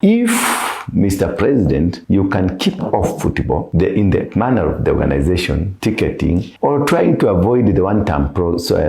If, Mr. President, you can keep off football in the manner of the organization, ticketing, or trying to avoid the one-term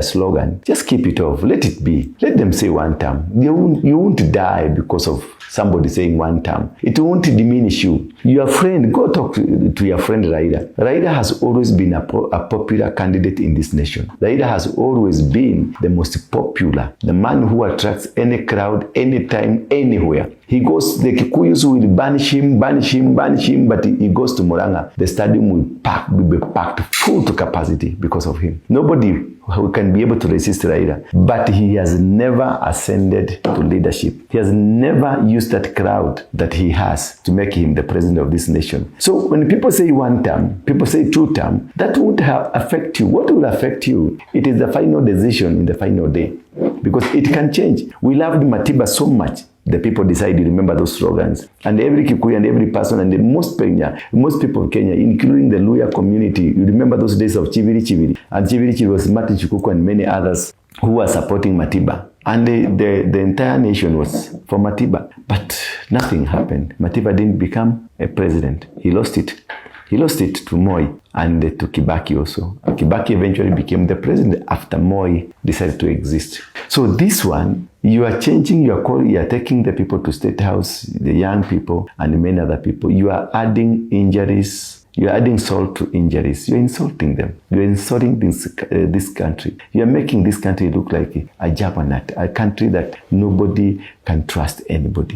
slogan, just keep it off. Let it be. Let them say one-term. You won't die because of somebody saying one term. It won't diminish you. Your friend, go talk to your friend Raila. Raila has always been a popular candidate in this nation. Raila has always been the most popular, the man who attracts any crowd, anytime, anywhere. He goes, the Kikuyus will banish him, but he goes to Murang'a. The stadium will be packed full to capacity because of him. Nobody who can be able to resist Raila. But he has never ascended to leadership. He has never used that crowd that he has to make him the president of this nation. So when people say one term, people say two term, that won't affect you. What will affect you? It is the final decision in the final day. Because it can change. We loved Matiba so much. The people decided to remember those slogans. And every Kikuyu and every person and most people of Kenya, including the Luya community, you remember those days of Chiviri Chiviri. And Chiviri Chiviri was Martin Chukuku and many others who were supporting Matiba. And the entire nation was for Matiba. But nothing happened. Matiba didn't become a president. He lost it. He lost it to Moi and to Kibaki also. Kibaki eventually became the president after Moi decided to exist. So this one, you are changing your call, you are taking the people to State House, the young people and many other people. You are adding injuries. You are adding salt to injuries. You are insulting them. You are insulting this country. You are making this country look like a Japanese, a country that nobody can trust anybody.